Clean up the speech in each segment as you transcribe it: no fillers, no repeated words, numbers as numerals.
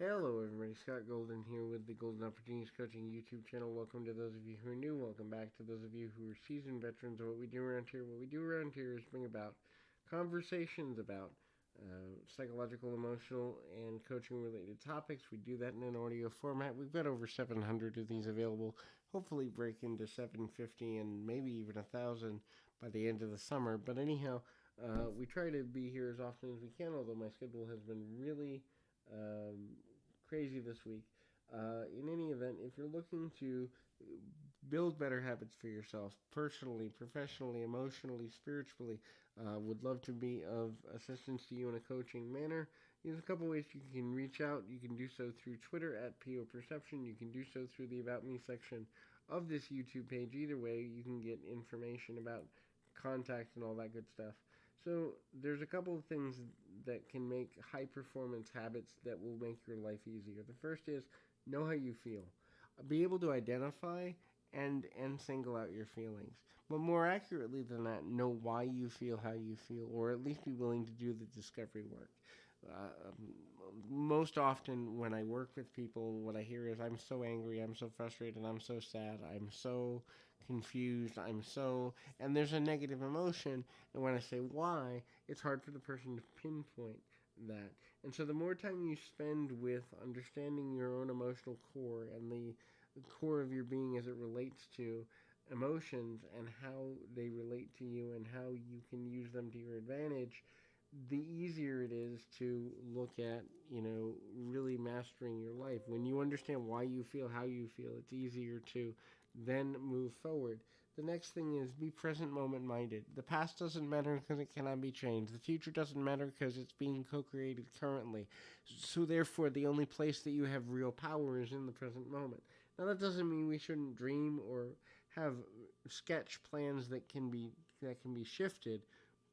Hello everybody, Scott Golden here with the Golden Opportunities Coaching YouTube channel. Welcome to those of you who are new. Welcome back to those of you who are seasoned veterans of what we do around here. What we do around here is bring about conversations about psychological, emotional, and coaching related topics. We do that in an audio format. We've got over 700 of these available. Hopefully break into 750 and maybe even 1,000 by the end of the summer. But anyhow, we try to be here as often as we can, although my schedule has been really crazy this week. In any event, if you're looking to build better habits for yourself, personally, professionally, emotionally, spiritually, would love to be of assistance to you in a coaching manner. There's a couple ways you can reach out. You can do so through Twitter at PO Perception. You can do so through the About Me section of this YouTube page. Either way, you can get information about contact and all that good stuff. So there's a couple of things that can make high performance habits that will make your life easier. The first is know how you feel. Be able to identify and single out your feelings. But more accurately than that, know why you feel how you feel, or at least be willing to do the discovery work. Uh, Most often when I work with people, what I hear is, I'm so angry, I'm so frustrated, I'm so sad, I'm so confused, and there's a negative emotion. And when I say why, it's hard for the person to pinpoint that. And so the more time you spend with understanding your own emotional core and the core of your being as it relates to emotions and how they relate to you and how you can use them to your advantage, the easier it is to look at, really mastering your life. When you understand why you feel how you feel, it's easier to then move forward. The next thing is be present moment minded. The past doesn't matter because it cannot be changed. The future doesn't matter because it's being co created currently. So, therefore, the only place that you have real power is in the present moment. Now, that doesn't mean we shouldn't dream or have sketch plans that can be shifted,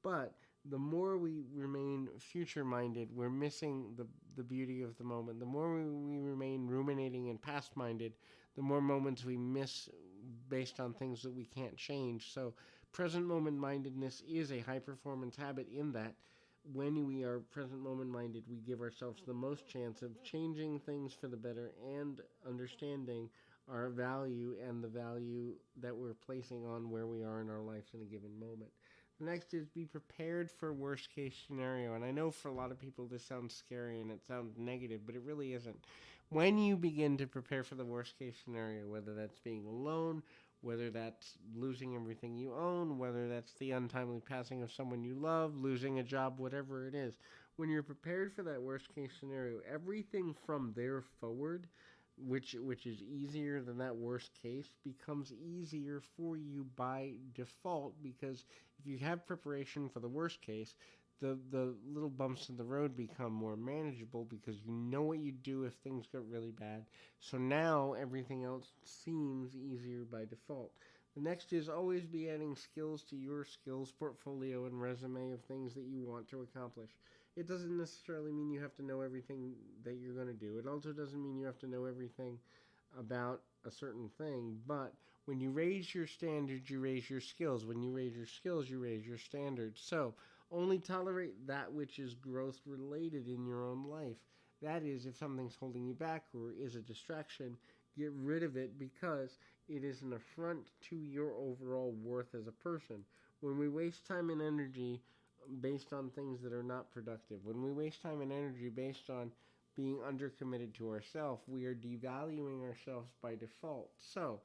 but the more we remain future minded, we're missing the beauty of the moment. The more we remain ruminating and past minded, the more moments we miss based on things that we can't change. So, present moment mindedness is a high performance habit in that when we are present moment minded, we give ourselves the most chance of changing things for the better and understanding our value and the value that we're placing on where we are in our lives in a given moment. The next is be prepared for worst case scenario. And I know for a lot of people this sounds scary and it sounds negative, but it really isn't. When you begin to prepare for the worst case scenario, whether that's being alone, whether that's losing everything you own, whether that's the untimely passing of someone you love, losing a job, whatever it is, when you're prepared for that worst case scenario, everything from there forward, which is easier than that worst case, becomes easier for you by default, because if you have preparation for the worst case, the little bumps in the road become more manageable because you know what you do if things get really bad. So now everything else seems easier by default. The next is always be adding skills to your skills portfolio and resume of things that you want to accomplish. It doesn't necessarily mean you have to know everything that you're going to do. It also doesn't mean you have to know everything about a certain thing, but when you raise your standards, you raise your skills. When you raise your skills, you raise your standards. So only tolerate that which is growth related in your own life. That is, if something's holding you back or is a distraction, get rid of it because it is an affront to your overall worth as a person. When we waste time and energy based on things that are not productive, when we waste time and energy based on being undercommitted to ourselves, we are devaluing ourselves by default. So,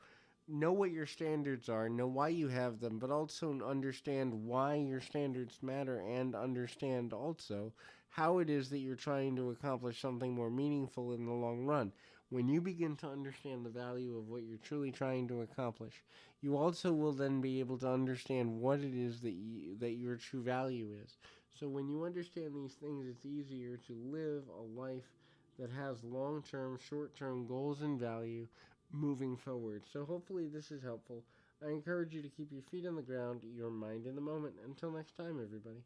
know what your standards are, know why you have them, but also understand why your standards matter and understand also how it is that you're trying to accomplish something more meaningful in the long run. When you begin to understand the value of what you're truly trying to accomplish, you also will then be able to understand what it is that your true value is. So when you understand these things, it's easier to live a life that has long-term, short-term goals and value moving forward. So hopefully this is helpful. I encourage you to keep your feet on the ground, your mind in the moment. Until next time, everybody.